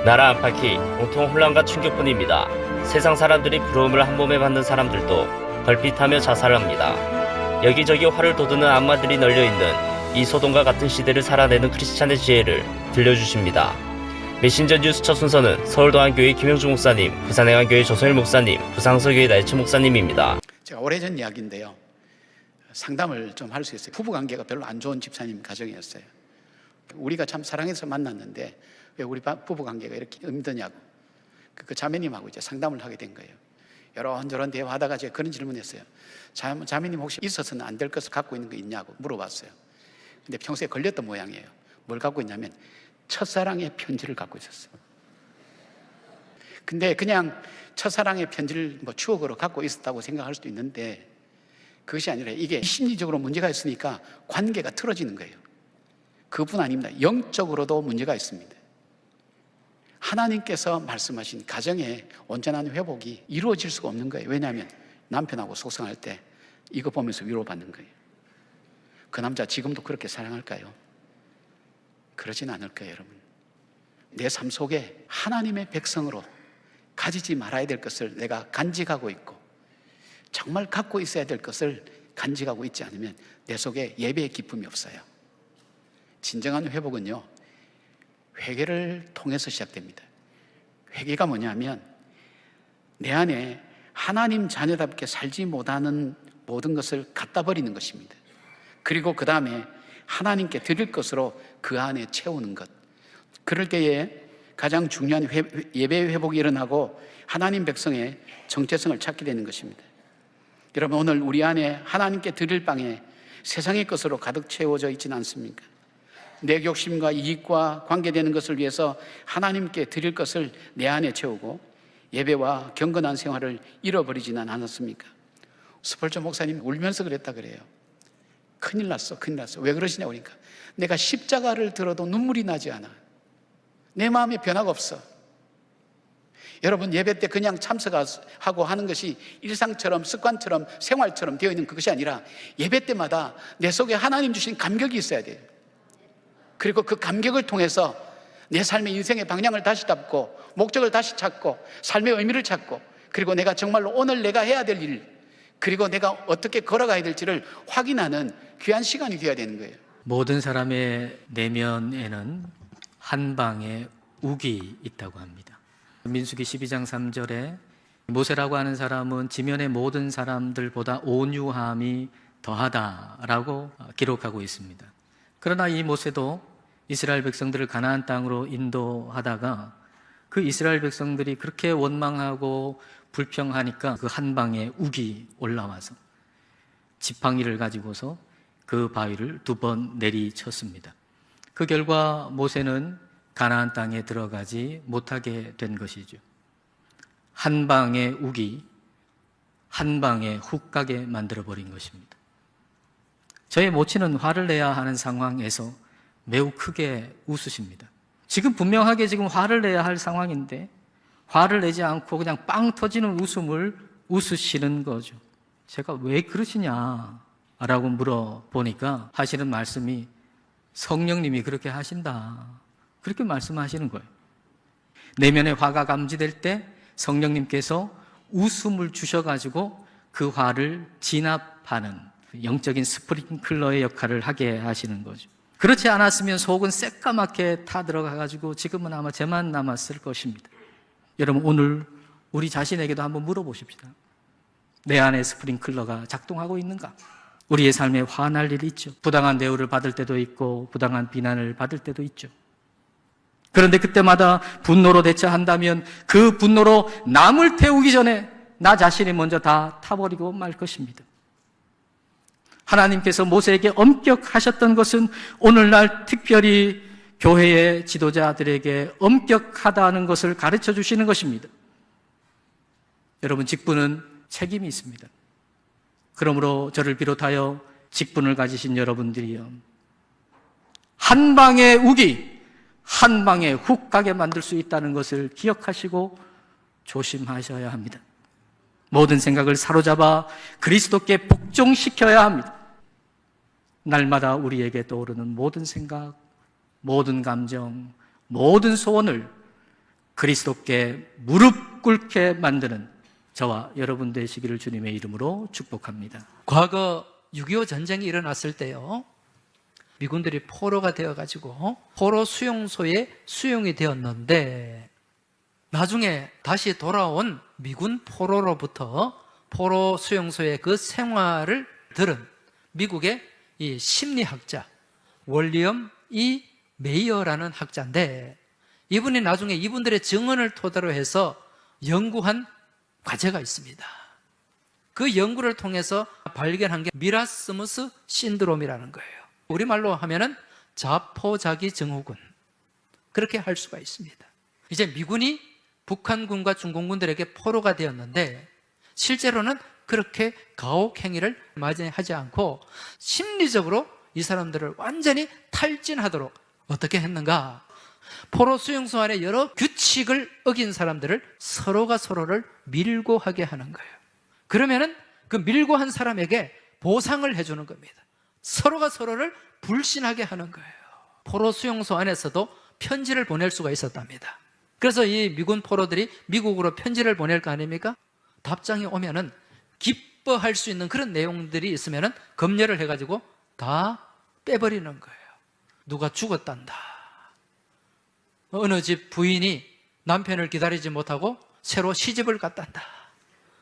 나라 안팎이 온통 혼란과 충격뿐입니다. 세상 사람들이 부러움을 한 몸에 받는 사람들도 걸핏하며 자살합니다. 여기저기 활을 돋우는 악마들이 널려있는 이 소돔과 같은 시대를 살아내는 크리스찬의 지혜를 들려주십니다. 메신저 뉴스 첫 순서는 서울도안교회 김영주 목사님, 부산행안교회 조성일 목사님, 부상서교회 나혜천 목사님입니다. 제가 오래전 이야기인데요, 상담을 좀 할 수 있어요. 부부관계가 별로 안 좋은 집사님 가정이었어요. 우리가 참 사랑해서 만났는데 왜 우리 부부관계가 이렇게 힘드냐고 그 자매님하고 이제 상담을 하게 된 거예요. 이런저런 대화하다가 제가 그런 질문했어요. 자매님 혹시 있어서는 안 될 것을 갖고 있는 거 있냐고 물어봤어요. 근데 평소에 걸렸던 모양이에요. 뭘 갖고 있냐면 첫사랑의 편지를 갖고 있었어요. 근데 그냥 첫사랑의 편지를 추억으로 갖고 있었다고 생각할 수도 있는데 그것이 아니라 이게 심리적으로 문제가 있으니까 관계가 틀어지는 거예요. 그뿐 아닙니다. 영적으로도 문제가 있습니다. 하나님께서 말씀하신 가정의 온전한 회복이 이루어질 수가 없는 거예요. 왜냐하면 남편하고 속상할 때 이거 보면서 위로받는 거예요. 그 남자 지금도 그렇게 사랑할까요? 그러진 않을 거예요, 여러분. 내 삶 속에 하나님의 백성으로 가지지 말아야 될 것을 내가 간직하고 있고 정말 갖고 있어야 될 것을 간직하고 있지 않으면 내 속에 예배의 기쁨이 없어요. 진정한 회복은요, 회개를 통해서 시작됩니다. 회개가 뭐냐면 내 안에 하나님 자녀답게 살지 못하는 모든 것을 갖다 버리는 것입니다. 그리고 그 다음에 하나님께 드릴 것으로 그 안에 채우는 것. 그럴 때에 가장 중요한 예배 회복이 일어나고 하나님 백성의 정체성을 찾게 되는 것입니다. 여러분, 오늘 우리 안에 하나님께 드릴 방에 세상의 것으로 가득 채워져 있지는 않습니까? 내 욕심과 이익과 관계되는 것을 위해서 하나님께 드릴 것을 내 안에 채우고 예배와 경건한 생활을 잃어버리지는 않았습니까? 스펄전 목사님 울면서 그랬다 그래요. 큰일 났어. 왜 그러시냐고 그러니까 내가 십자가를 들어도 눈물이 나지 않아. 내 마음에 변화가 없어. 여러분, 예배 때 그냥 참석하고 하는 것이 일상처럼 습관처럼 생활처럼 되어 있는 그것이 아니라 예배 때마다 내 속에 하나님 주신 감격이 있어야 돼요. 그리고 그 감격을 통해서 내 삶의 인생의 방향을 다시 잡고 목적을 다시 찾고 삶의 의미를 찾고 그리고 내가 정말로 오늘 내가 해야 될 일 그리고 내가 어떻게 걸어가야 될지를 확인하는 귀한 시간이 되어야 되는 거예요. 모든 사람의 내면에는 한 방의 욱이 있다고 합니다. 민수기 12장 3절에 모세라고 하는 사람은 지면의 모든 사람들보다 온유함이 더하다라고 기록하고 있습니다. 그러나 이 모세도 이스라엘 백성들을 가나안 땅으로 인도하다가 그 이스라엘 백성들이 그렇게 원망하고 불평하니까 그 한 방에 욱이 올라와서 지팡이를 가지고서 그 바위를 2번 내리쳤습니다. 그 결과 모세는 가나안 땅에 들어가지 못하게 된 것이죠. 한 방의 욱이 한 방에 훅 가게 만들어버린 것입니다. 저의 모친은 화를 내야 하는 상황에서 매우 크게 웃으십니다. 지금 분명하게 지금 화를 내야 할 상황인데 화를 내지 않고 그냥 빵 터지는 웃음을 웃으시는 거죠. 제가 왜 그러시냐라고 물어보니까 하시는 말씀이 성령님이 그렇게 하신다. 그렇게 말씀하시는 거예요. 내면의 화가 감지될 때 성령님께서 웃음을 주셔가지고 그 화를 진압하는 영적인 스프링클러의 역할을 하게 하시는 거죠. 그렇지 않았으면 속은 새까맣게 타들어가가지고 지금은 아마 재만 남았을 것입니다. 여러분, 오늘 우리 자신에게도 한번 물어보십시다. 내 안에 스프링클러가 작동하고 있는가? 우리의 삶에 화날 일이 있죠. 부당한 대우를 받을 때도 있고 부당한 비난을 받을 때도 있죠. 그런데 그때마다 분노로 대처한다면 그 분노로 남을 태우기 전에 나 자신이 먼저 다 타버리고 말 것입니다. 하나님께서 모세에게 엄격하셨던 것은 오늘날 특별히 교회의 지도자들에게 엄격하다는 것을 가르쳐 주시는 것입니다. 여러분, 직분은 책임이 있습니다. 그러므로 저를 비롯하여 직분을 가지신 여러분들이요, 한 방의 욱이 한 방에 훅 가게 만들 수 있다는 것을 기억하시고 조심하셔야 합니다. 모든 생각을 사로잡아 그리스도께 복종시켜야 합니다. 날마다 우리에게 떠오르는 모든 생각, 모든 감정, 모든 소원을 그리스도께 무릎 꿇게 만드는 저와 여러분 되시기를 주님의 이름으로 축복합니다. 과거 6.25 전쟁이 일어났을 때요, 미군들이 포로가 되어가지고 포로 수용소에 수용이 되었는데, 나중에 다시 돌아온 미군 포로로부터 포로 수용소의 그 생활을 들은 미국의 이 심리학자 월리엄 E. 메이어라는 학자인데, 이분이 나중에 이분들의 증언을 토대로 해서 연구한 과제가 있습니다. 그 연구를 통해서 발견한 게 미라스무스 신드롬이라는 거예요. 우리말로 하면은 자포자기 증후군, 그렇게 할 수가 있습니다. 이제 미군이 북한군과 중공군들에게 포로가 되었는데, 실제로는 그렇게 가혹 행위를 맞이하지 않고 심리적으로 이 사람들을 완전히 탈진하도록 어떻게 했는가? 포로 수용소 안에 여러 규칙을 어긴 사람들을 서로가 서로를 밀고 하게 하는 거예요. 그러면은 그 밀고 한 사람에게 보상을 해주는 겁니다. 서로가 서로를 불신하게 하는 거예요. 포로 수용소 안에서도 편지를 보낼 수가 있었답니다. 그래서 이 미군 포로들이 미국으로 편지를 보낼 거 아닙니까? 답장이 오면은 기뻐할 수 있는 그런 내용들이 있으면은 검열을 해가지고 다 빼버리는 거예요. 누가 죽었단다, 어느 집 부인이 남편을 기다리지 못하고 새로 시집을 갔단다,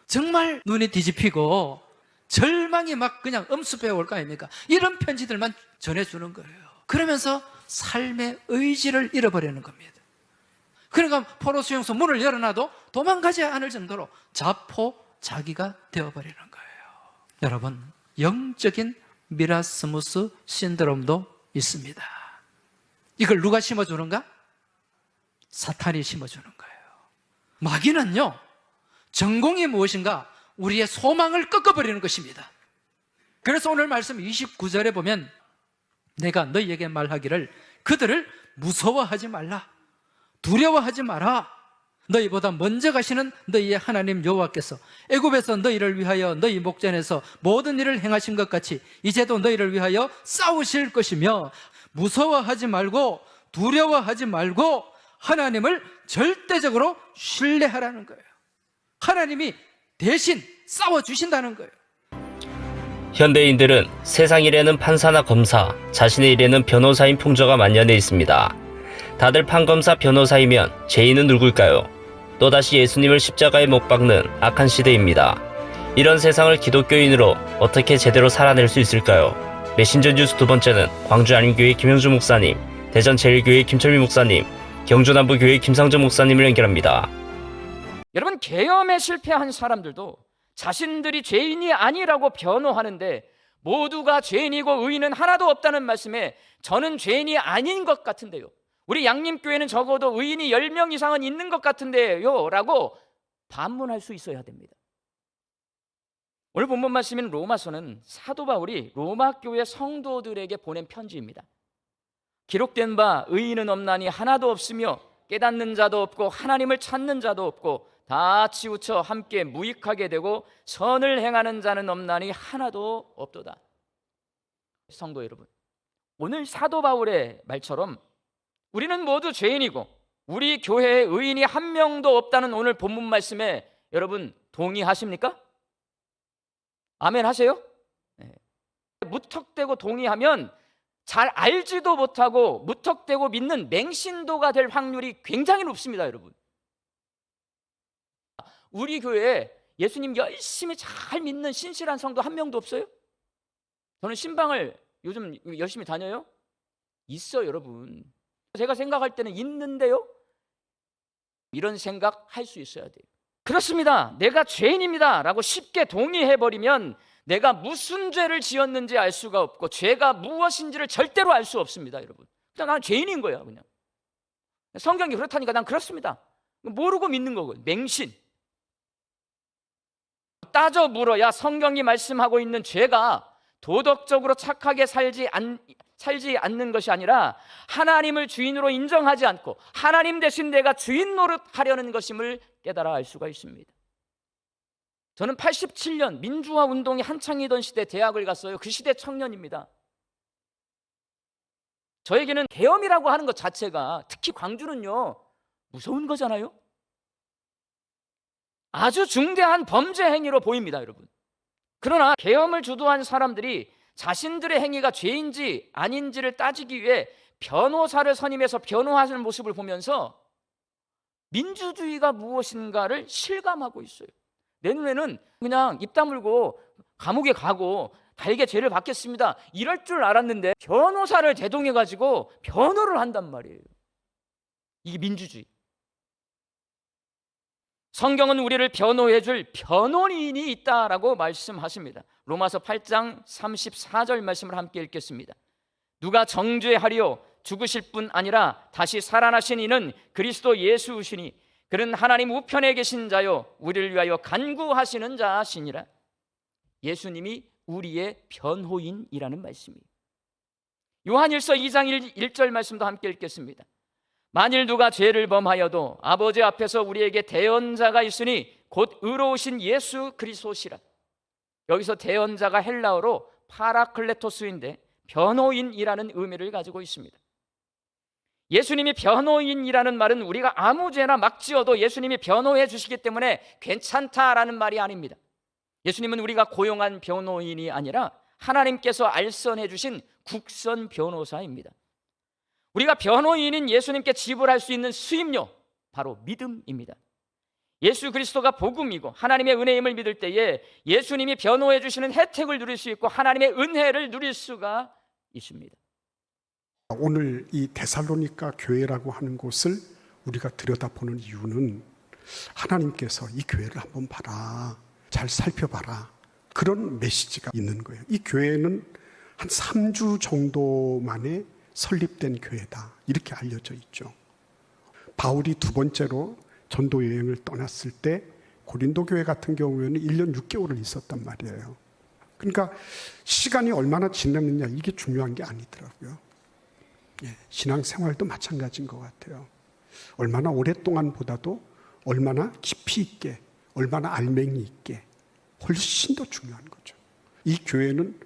정말 눈이 뒤집히고 절망이 막 그냥 엄습해 올 거 아닙니까? 이런 편지들만 전해주는 거예요. 그러면서 삶의 의지를 잃어버리는 겁니다. 그러니까 포로 수용소 문을 열어놔도 도망가지 않을 정도로 자포자기가 되어버리는 거예요. 여러분, 영적인 미라스무스 신드롬도 있습니다. 이걸 누가 심어주는가? 사탄이 심어주는 거예요. 마귀는요, 전공이 무엇인가? 우리의 소망을 꺾어버리는 것입니다. 그래서 오늘 말씀 29절에 보면, 내가 너희에게 말하기를 그들을 무서워하지 말라, 두려워하지 마라. 너희보다 먼저 가시는 너희의 하나님 여호와께서 애굽에서 너희를 위하여 너희 목전에서 모든 일을 행하신 것 같이 이제도 너희를 위하여 싸우실 것이며, 무서워하지 말고 두려워하지 말고 하나님을 절대적으로 신뢰하라는 거예요. 하나님이 대신 싸워주신다는 거예요. 현대인들은 세상 일에는 판사나 검사, 자신의 일에는 변호사인 풍조가 만연해 있습니다. 다들 판검사 변호사이면 죄인은 누굴까요? 또다시 예수님을 십자가에 못 박는 악한 시대입니다. 이런 세상을 기독교인으로 어떻게 제대로 살아낼 수 있을까요? 메신저 뉴스 두 번째는 광주 안림교회 김영주 목사님, 대전 제1교회 김철미 목사님, 경주 남부교회 김상전 목사님을 연결합니다. 여러분, 계엄에 실패한 사람들도 자신들이 죄인이 아니라고 변호하는데, 모두가 죄인이고 의인은 하나도 없다는 말씀에 저는 죄인이 아닌 것 같은데요, 우리 양림교회는 적어도 의인이 10명 이상은 있는 것 같은데요 라고 반문할 수 있어야 됩니다. 오늘 본문 말씀인 로마서는 사도 바울이 로마 교회 성도들에게 보낸 편지입니다. 기록된 바 의인은 없나니 하나도 없으며 깨닫는 자도 없고 하나님을 찾는 자도 없고 다 치우쳐 함께 무익하게 되고 선을 행하는 자는 없나니 하나도 없도다. 성도 여러분, 오늘 사도 바울의 말처럼 우리는 모두 죄인이고 우리 교회에 의인이 한 명도 없다는 오늘 본문 말씀에 여러분 동의하십니까? 아멘 하세요? 네. 무턱대고 동의하면 잘 알지도 못하고 무턱대고 믿는 맹신도가 될 확률이 굉장히 높습니다. 여러분, 우리 교회에 예수님 열심히 잘 믿는 신실한 성도 한 명도 없어요? 저는 신방을 요즘 열심히 다녀요? 있어요. 여러분, 제가 생각할 때는 있는데요, 이런 생각 할 수 있어야 돼요. 그렇습니다. 내가 죄인입니다 라고 쉽게 동의해버리면 내가 무슨 죄를 지었는지 알 수가 없고 죄가 무엇인지를 절대로 알 수 없습니다. 여러분, 그냥 난 죄인인 거예요. 그냥 성경이 그렇다니까 난 그렇습니다. 모르고 믿는 거거든요. 맹신. 따져 물어야 성경이 말씀하고 있는 죄가 도덕적으로 착하게 살지 않는 것이 아니라 하나님을 주인으로 인정하지 않고 하나님 대신 내가 주인 노릇하려는 것임을 깨달아 알 수가 있습니다. 저는 87년 민주화 운동이 한창이던 시대 대학을 갔어요. 그 시대 청년입니다. 저에게는 계엄이라고 하는 것 자체가, 특히 광주는요, 무서운 거잖아요. 아주 중대한 범죄 행위로 보입니다, 여러분. 그러나 계엄을 주도한 사람들이 자신들의 행위가 죄인지 아닌지를 따지기 위해 변호사를 선임해서 변호하는 모습을 보면서 민주주의가 무엇인가를 실감하고 있어요. 내 눈에는 그냥 입 다물고 감옥에 가고 달게 죄를 받겠습니다, 이럴 줄 알았는데 변호사를 대동해가지고 변호를 한단 말이에요. 이게 민주주의. 성경은 우리를 변호해줄 변호인이 있다라고 말씀하십니다. 로마서 8장 34절 말씀을 함께 읽겠습니다. 누가 정죄하리요? 죽으실 뿐 아니라 다시 살아나신 이는 그리스도 예수시니 그는 하나님 우편에 계신 자요 우리를 위하여 간구하시는 자시니라. 예수님이 우리의 변호인이라는 말씀이에요. 요한일서 2장 1절 말씀도 함께 읽겠습니다. 만일 누가 죄를 범하여도 아버지 앞에서 우리에게 대언자가 있으니 곧 의로우신 예수 그리스도시라. 여기서 대언자가 헬라어로 파라클레토스인데 변호인이라는 의미를 가지고 있습니다. 예수님이 변호인이라는 말은 우리가 아무 죄나 막 지어도 예수님이 변호해 주시기 때문에 괜찮다라는 말이 아닙니다. 예수님은 우리가 고용한 변호인이 아니라 하나님께서 알선해 주신 국선 변호사입니다. 우리가 변호인인 예수님께 지불할 수 있는 수임료, 바로 믿음입니다. 예수 그리스도가 복음이고 하나님의 은혜임을 믿을 때에 예수님이 변호해 주시는 혜택을 누릴 수 있고 하나님의 은혜를 누릴 수가 있습니다. 오늘 이 데살로니가 교회라고 하는 곳을 우리가 들여다보는 이유는 하나님께서 이 교회를 한번 봐라, 잘 살펴봐라, 그런 메시지가 있는 거예요. 이 교회는 한 3주 정도 만에 설립된 교회다, 이렇게 알려져 있죠. 바울이 두 번째로 전도 여행을 떠났을 때 고린도 교회 같은 경우에는 1년 6개월을 있었단 말이에요. 그러니까 시간이 얼마나 지났느냐, 이게 중요한 게 아니더라고요. 신앙생활도 마찬가지인 것 같아요. 얼마나 오랫동안 보다도 얼마나 깊이 있게, 얼마나 알맹이 있게, 훨씬 더 중요한 거죠. 이 교회는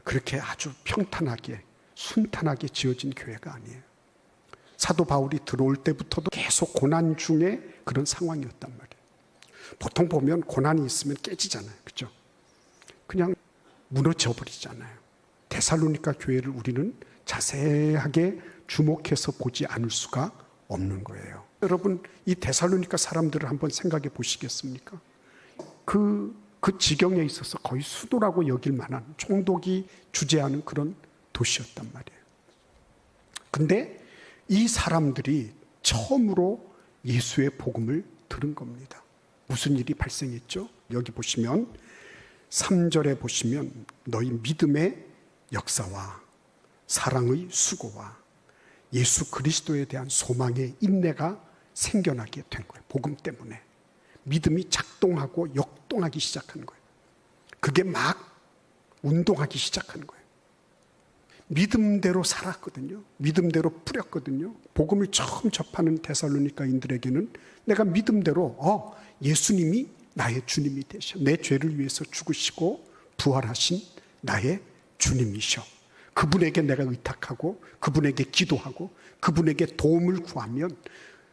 그렇게 아주 평탄하게 순탄하게 지어진 교회가 아니에요. 사도 바울이 들어올 때부터도 계속 고난 중에 그런 상황이었단 말이에요. 보통 보면 고난이 있으면 깨지잖아요, 그렇죠? 그냥 무너져 버리잖아요. 데살로니가 교회를 우리는 자세하게 주목해서 보지 않을 수가 없는 거예요. 여러분, 이 데살로니가 사람들을 한번 생각해 보시겠습니까? 그 지경에 있어서 거의 수도라고 여길 만한 총독이 주재하는 그런 도시였단 말이에요. 근데 이 사람들이 처음으로 예수의 복음을 들은 겁니다. 무슨 일이 발생했죠? 여기 보시면 3절에 보시면 너희 믿음의 역사와 사랑의 수고와 예수 그리스도에 대한 소망의 인내가 생겨나게 된 거예요. 복음 때문에 믿음이 작동하고 역동하기 시작한 거예요. 그게 막 운동하기 시작한 거예요. 믿음대로 살았거든요. 믿음대로 뿌렸거든요. 복음을 처음 접하는 데살로니가인들에게는 내가 믿음대로 예수님이 나의 주님이 되셔, 내 죄를 위해서 죽으시고 부활하신 나의 주님이셔, 그분에게 내가 의탁하고 그분에게 기도하고 그분에게 도움을 구하면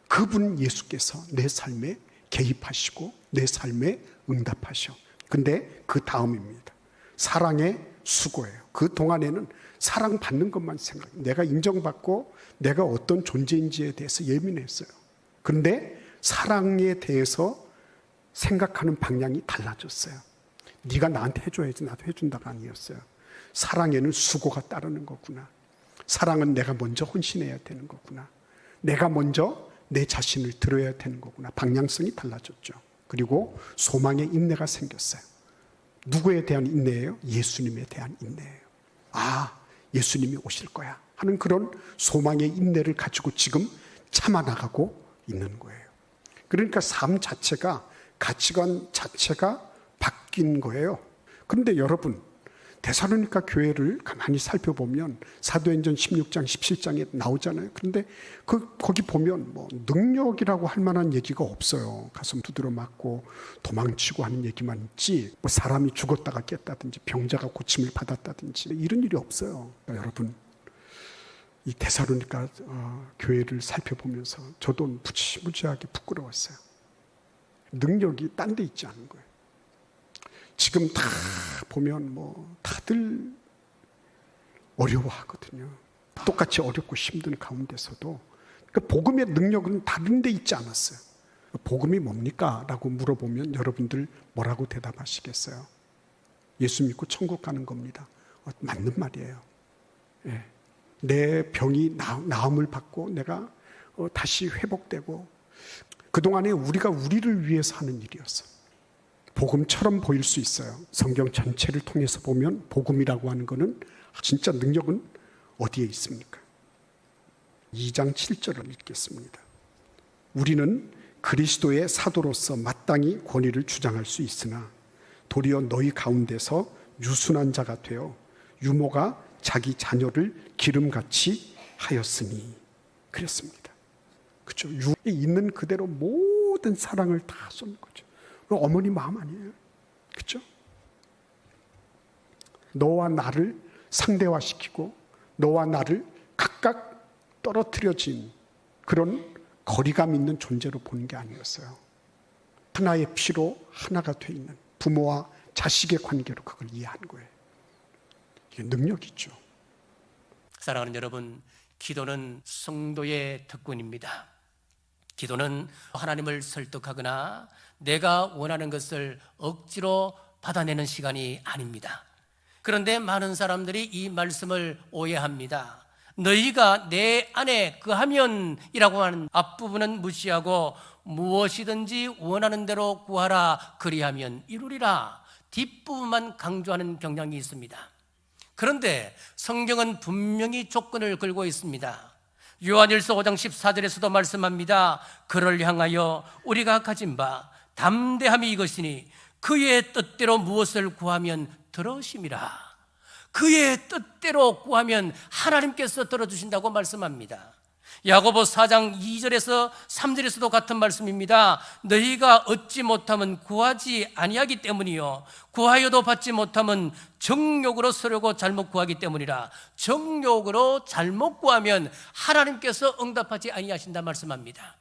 그분 예수께서 내 삶에 개입하시고 내 삶에 응답하셔. 근데 그 다음입니다. 사랑의 수고예요. 그 동안에는 사랑받는 것만 생각해요. 내가 인정받고 내가 어떤 존재인지에 대해서 예민했어요. 그런데 사랑에 대해서 생각하는 방향이 달라졌어요. 네가 나한테 해줘야지 나도 해준다가 아니었어요. 사랑에는 수고가 따르는 거구나. 사랑은 내가 먼저 헌신해야 되는 거구나. 내가 먼저 내 자신을 들어야 되는 거구나. 방향성이 달라졌죠. 그리고 소망의 인내가 생겼어요. 누구에 대한 인내예요? 예수님에 대한 인내예요. 예수님이 오실 거야 하는 그런 소망의 인내를 가지고 지금 참아나가고 있는 거예요. 그러니까 삶 자체가, 가치관 자체가 바뀐 거예요. 그런데 여러분, 데살로니가 교회를 가만히 살펴보면 사도행전 16장 17장에 나오잖아요. 그런데 거기 보면 능력이라고 할 만한 얘기가 없어요. 가슴 두드려 맞고 도망치고 하는 얘기만 있지, 사람이 죽었다가 깼다든지 병자가 고침을 받았다든지 이런 일이 없어요. 그러니까 여러분, 이 데살로니가 교회를 살펴보면서 저도 무지무지하게 부끄러웠어요. 능력이 딴 데 있지 않은 거예요. 지금 다 보면 다들 어려워하거든요. 똑같이 어렵고 힘든 가운데서도 그 복음의 능력은 다른 데 있지 않았어요. 복음이 뭡니까? 라고 물어보면 여러분들 뭐라고 대답하시겠어요? 예수 믿고 천국 가는 겁니다. 맞는 말이에요. 예. 내 병이 나음을 받고 내가 다시 회복되고, 그동안에 우리가 우리를 위해서 하는 일이었어. 복음처럼 보일 수 있어요. 성경 전체를 통해서 보면 복음이라고 하는 것은 진짜 능력은 어디에 있습니까? 2장 7절을 읽겠습니다. 우리는 그리스도의 사도로서 마땅히 권위를 주장할 수 있으나 도리어 너희 가운데서 유순한 자가 되어 유모가 자기 자녀를 기름같이 하였으니 그랬습니다. 그렇죠? 유에 있는 그대로 모든 사랑을 다 쏟는 거죠. 어머니 마음 아니에요? 그렇죠? 너와 나를 상대화시키고 너와 나를 각각 떨어뜨려진 그런 거리감 있는 존재로 보는 게 아니었어요. 하나의 피로 하나가 돼 있는 부모와 자식의 관계로 그걸 이해한 거예요. 이게 능력이죠. 사랑하는 여러분, 기도는 성도의 특권입니다. 기도는 하나님을 설득하거나 내가 원하는 것을 억지로 받아내는 시간이 아닙니다. 그런데 많은 사람들이 이 말씀을 오해합니다. 너희가 내 안에 거하면 이라고 하는 앞부분은 무시하고 무엇이든지 원하는 대로 구하라 그리하면 이루리라 뒷부분만 강조하는 경향이 있습니다. 그런데 성경은 분명히 조건을 걸고 있습니다. 요한일서 5장 14절에서도 말씀합니다. 그를 향하여 우리가 가진 바 담대함이 이것이니 그의 뜻대로 무엇을 구하면 들으심이라. 그의 뜻대로 구하면 하나님께서 들어주신다고 말씀합니다. 야고보 4장 2절에서 3절에서도 같은 말씀입니다. 너희가 얻지 못하면 구하지 아니하기 때문이요 구하여도 받지 못하면 정욕으로 서려고 잘못 구하기 때문이라. 정욕으로 잘못 구하면 하나님께서 응답하지 아니하신다 말씀합니다.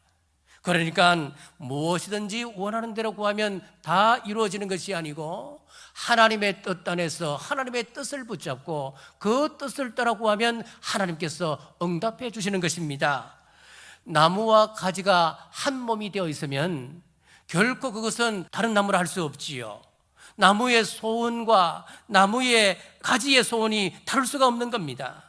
그러니까 무엇이든지 원하는 대로 구하면 다 이루어지는 것이 아니고 하나님의 뜻 안에서 하나님의 뜻을 붙잡고 그 뜻을 따라 구하면 하나님께서 응답해 주시는 것입니다. 나무와 가지가 한 몸이 되어 있으면 결코 그것은 다른 나무라 할 수 없지요. 나무의 소원과 나무의 가지의 소원이 다를 수가 없는 겁니다.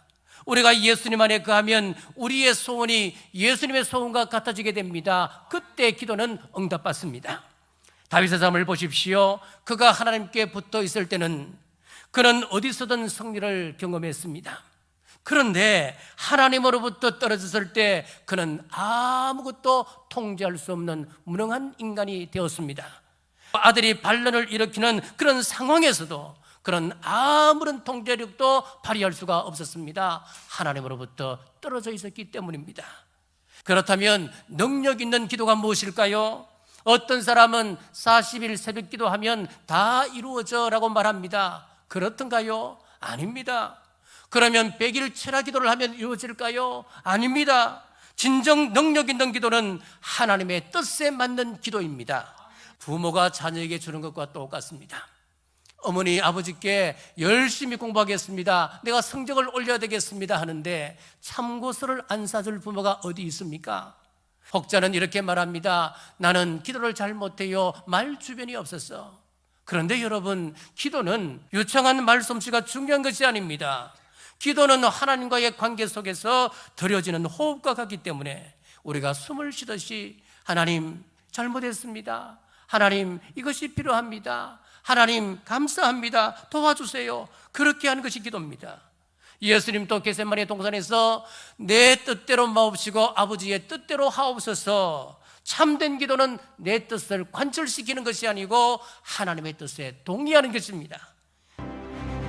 우리가 예수님 안에 거하면 우리의 소원이 예수님의 소원과 같아지게 됩니다. 그때 기도는 응답받습니다. 다윗의 삶을 보십시오. 그가 하나님께 붙어 있을 때는 그는 어디서든 승리를 경험했습니다. 그런데 하나님으로부터 떨어졌을 때 그는 아무것도 통제할 수 없는 무능한 인간이 되었습니다. 아들이 반란을 일으키는 그런 상황에서도 그런 아무런 통제력도 발휘할 수가 없었습니다. 하나님으로부터 떨어져 있었기 때문입니다. 그렇다면 능력 있는 기도가 무엇일까요? 어떤 사람은 40일 새벽 기도하면 다 이루어져 라고 말합니다. 그렇던가요? 아닙니다. 그러면 100일 철야 기도를 하면 이루어질까요? 아닙니다. 진정 능력 있는 기도는 하나님의 뜻에 맞는 기도입니다. 부모가 자녀에게 주는 것과 똑같습니다. 어머니, 아버지께 열심히 공부하겠습니다. 내가 성적을 올려야 되겠습니다 하는데 참고서를 안 사줄 부모가 어디 있습니까? 혹자는 이렇게 말합니다. 나는 기도를 잘 못해요. 말 주변이 없었어. 그런데 여러분, 기도는 유창한 말솜씨가 중요한 것이 아닙니다. 기도는 하나님과의 관계 속에서 드려지는 호흡과 같기 때문에 우리가 숨을 쉬듯이 하나님 잘못했습니다. 하나님 이것이 필요합니다. 하나님 감사합니다. 도와주세요. 그렇게 하는 것이 기도입니다. 예수님도 겟세마네 동산에서 내 뜻대로 마옵시고 아버지의 뜻대로 하옵소서. 참된 기도는 내 뜻을 관철시키는 것이 아니고 하나님의 뜻에 동의하는 것입니다.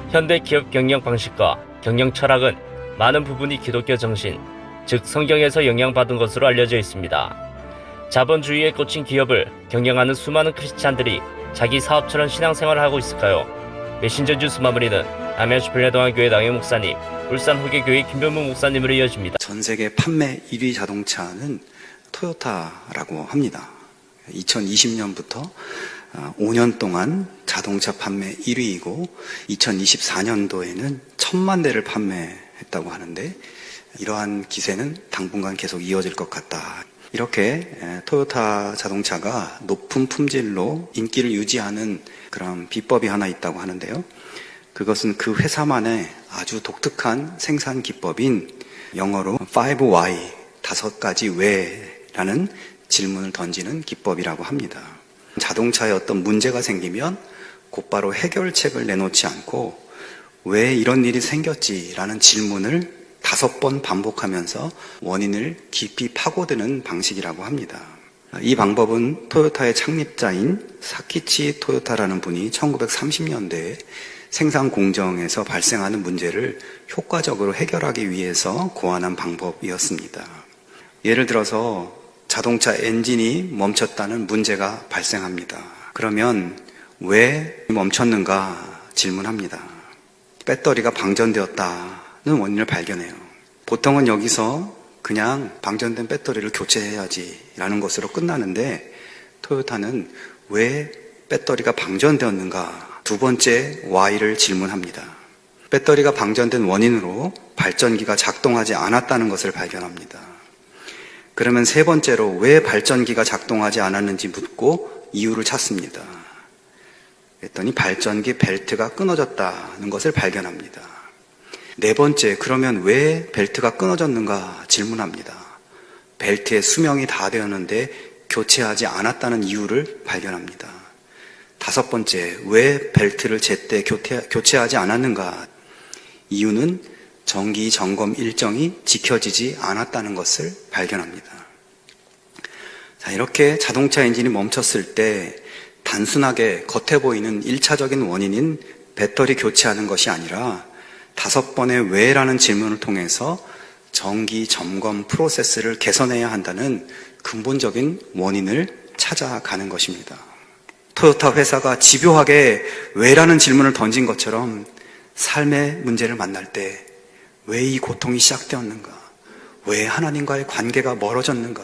현대 기업 경영 방식과 경영 철학은 많은 부분이 기독교 정신, 즉 성경에서 영향받은 것으로 알려져 있습니다. 자본주의에 꽂힌 기업을 경영하는 수많은 크리스찬들이 자기 사업처럼 신앙생활을 하고 있을까요? 메신저 뉴스 마무리는 남양주변례동안교회 남해 목사님, 울산 호계교회 김병문 목사님으로 이어집니다. 전 세계 판매 1위 자동차는 토요타라고 합니다. 2020년부터 5년 동안 자동차 판매 1위이고 2024년도에는 1000만 대를 판매했다고 하는데, 이러한 기세는 당분간 계속 이어질 것 같다. 이렇게 토요타 자동차가 높은 품질로 인기를 유지하는 그런 비법이 하나 있다고 하는데요. 그것은 그 회사만의 아주 독특한 생산 기법인 영어로 5Y, 5가지 왜라는 질문을 던지는 기법이라고 합니다. 자동차에 어떤 문제가 생기면 곧바로 해결책을 내놓지 않고 왜 이런 일이 생겼지라는 질문을 5번 반복하면서 원인을 깊이 파고드는 방식이라고 합니다. 이 방법은 토요타의 창립자인 사키치 토요타라는 분이 1930년대에 생산 공정에서 발생하는 문제를 효과적으로 해결하기 위해서 고안한 방법이었습니다. 예를 들어서 자동차 엔진이 멈췄다는 문제가 발생합니다. 그러면 왜 멈췄는가 질문합니다. 배터리가 방전되었다는 원인을 발견해요. 보통은 여기서 그냥 방전된 배터리를 교체해야지 라는 것으로 끝나는데, 토요타는 왜 배터리가 방전되었는가 두 번째 Y를 질문합니다. 배터리가 방전된 원인으로 발전기가 작동하지 않았다는 것을 발견합니다. 그러면 세 번째로 왜 발전기가 작동하지 않았는지 묻고 이유를 찾습니다. 그랬더니 발전기 벨트가 끊어졌다는 것을 발견합니다. 네 번째, 그러면 왜 벨트가 끊어졌는가 질문합니다. 벨트의 수명이 다 되었는데 교체하지 않았다는 이유를 발견합니다. 다섯 번째, 왜 벨트를 제때 교체하지 않았는가? 이유는 정기 점검 일정이 지켜지지 않았다는 것을 발견합니다. 자, 이렇게 자동차 엔진이 멈췄을 때 단순하게 겉에 보이는 1차적인 원인인 배터리 교체하는 것이 아니라 5번의 왜라는 질문을 통해서 정기 점검 프로세스를 개선해야 한다는 근본적인 원인을 찾아가는 것입니다. 토요타 회사가 집요하게 왜라는 질문을 던진 것처럼 삶의 문제를 만날 때 왜 이 고통이 시작되었는가? 왜 하나님과의 관계가 멀어졌는가?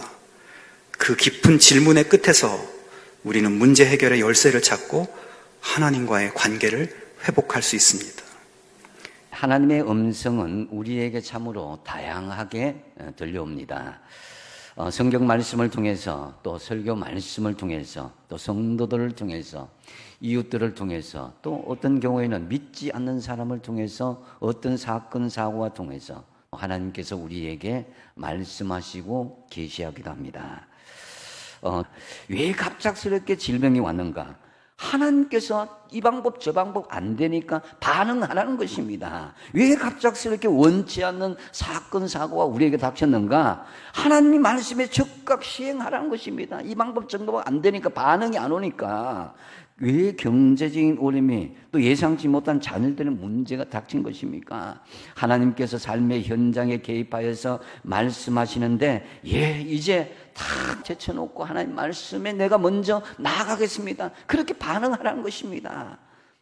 그 깊은 질문의 끝에서 우리는 문제 해결의 열쇠를 찾고 하나님과의 관계를 회복할 수 있습니다. 하나님의 음성은 우리에게 참으로 다양하게 들려옵니다. 성경 말씀을 통해서, 또 설교 말씀을 통해서, 또 성도들을 통해서, 이웃들을 통해서, 또 어떤 경우에는 믿지 않는 사람을 통해서, 어떤 사건 사고와 통해서 하나님께서 우리에게 말씀하시고 계시하기도 합니다. 왜 갑작스럽게 질병이 왔는가? 하나님께서 이 방법 저 방법 안 되니까 반응하라는 것입니다. 왜 갑작스럽게 원치 않는 사건 사고가 우리에게 닥쳤는가? 하나님 말씀에 즉각 시행하라는 것입니다. 이 방법 저 방법 안 되니까, 반응이 안 오니까 왜 경제적인 어려움이, 또 예상치 못한 자녀들의 문제가 닥친 것입니까? 하나님께서 삶의 현장에 개입하여서 말씀하시는데, 이제 다 제쳐놓고 하나님 말씀에 내가 먼저 나아가겠습니다. 그렇게 반응하라는 것입니다.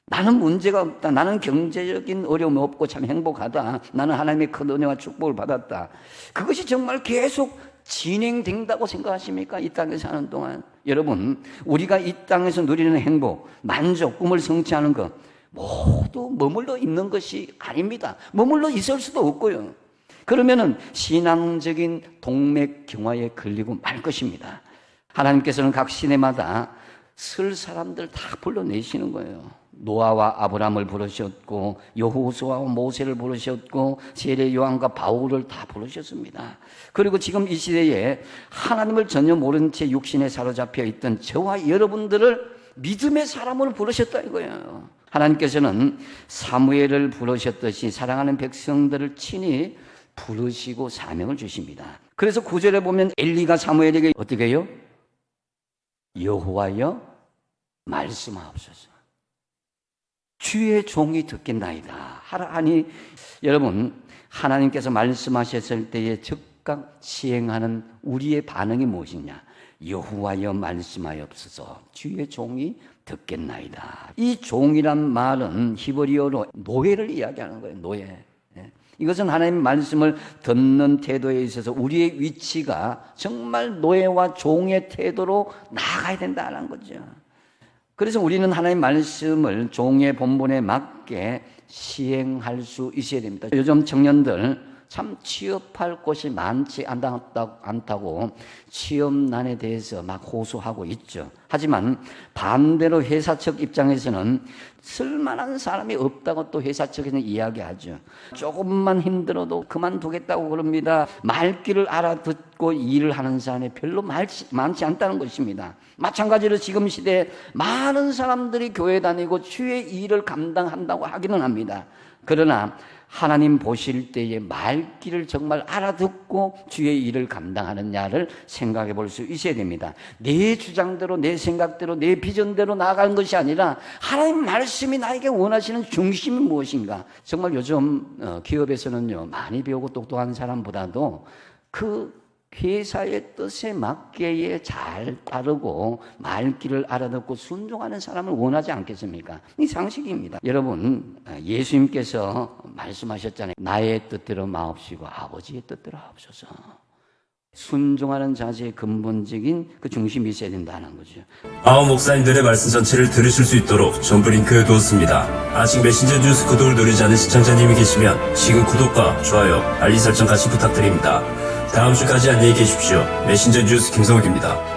나는 문제가 없다. 나는 경제적인 어려움이 없고 참 행복하다. 나는 하나님의 큰 은혜와 축복을 받았다. 그것이 정말 계속 진행된다고 생각하십니까? 이 땅에 사는 동안. 여러분, 우리가 이 땅에서 누리는 행복, 만족, 꿈을 성취하는 것 모두 머물러 있는 것이 아닙니다. 머물러 있을 수도 없고요. 그러면은 신앙적인 동맥경화에 걸리고 말 것입니다. 하나님께서는 각 시대마다 쓸 사람들 다 불러내시는 거예요. 노아와 아브람을 부르셨고, 여호수아와 모세를 부르셨고, 세례 요한과 바울을 다 부르셨습니다. 그리고 지금 이 시대에 하나님을 전혀 모른 채 육신에 사로잡혀 있던 저와 여러분들을 믿음의 사람으로 부르셨다 이거예요. 하나님께서는 사무엘을 부르셨듯이 사랑하는 백성들을 친히 부르시고 사명을 주십니다. 그래서 9절에 보면 엘리가 사무엘에게 어떻게 해요? 여호와여 말씀하옵소서. 주의 종이 듣겠나이다 하라 하니, 여러분, 하나님께서 말씀하셨을 때에 즉각 시행하는 우리의 반응이 무엇이냐? 여호와여 말씀하옵소서. 주의 종이 듣겠나이다. 이 종이란 말은 히브리어로 노예를 이야기하는 거예요. 노예. 이것은 하나님의 말씀을 듣는 태도에 있어서 우리의 위치가 정말 노예와 종의 태도로 나아가야 된다는 거죠. 그래서 우리는 하나님의 말씀을 종의 본분에 맞게 시행할 수 있어야 됩니다. 요즘 청년들 참 취업할 곳이 많지 않다고 취업난에 대해서 막 호소하고 있죠. 하지만 반대로 회사 측 입장에서는 쓸만한 사람이 없다고 또 회사 측에서는 이야기하죠. 조금만 힘들어도 그만두겠다고 그럽니다. 말귀를 알아듣고 일을 하는 사람이 별로 많지 않다는 것입니다. 마찬가지로 지금 시대에 많은 사람들이 교회 다니고 주의 일을 감당한다고 하기는 합니다. 그러나 하나님 보실 때에 말귀를 정말 알아듣고 주의 일을 감당하느냐를 생각해 볼 수 있어야 됩니다. 내 주장대로, 내 생각대로, 내 비전대로 나아가는 것이 아니라 하나님 말씀이 나에게 원하시는 중심이 무엇인가. 정말 요즘 기업에서는요, 많이 배우고 똑똑한 사람보다도 그 회사의 뜻에 맞게 잘 따르고 말귀를 알아듣고 순종하는 사람을 원하지 않겠습니까? 이 상식입니다. 여러분, 예수님께서 말씀하셨잖아요. 나의 뜻대로 마옵시고 아버지의 뜻대로 하옵소서. 순종하는 자세의 근본적인 그 중심이 있어야 된다는 거죠. 아홉 목사님들의 말씀 전체를 들으실 수 있도록 전부 링크해 두었습니다. 아직 메신저 뉴스 구독을 누르지 않은 시청자님이 계시면 지금 구독과 좋아요, 알림 설정 같이 부탁드립니다. 다음 주까지 안녕히 계십시오. 메신저 뉴스 김성욱입니다.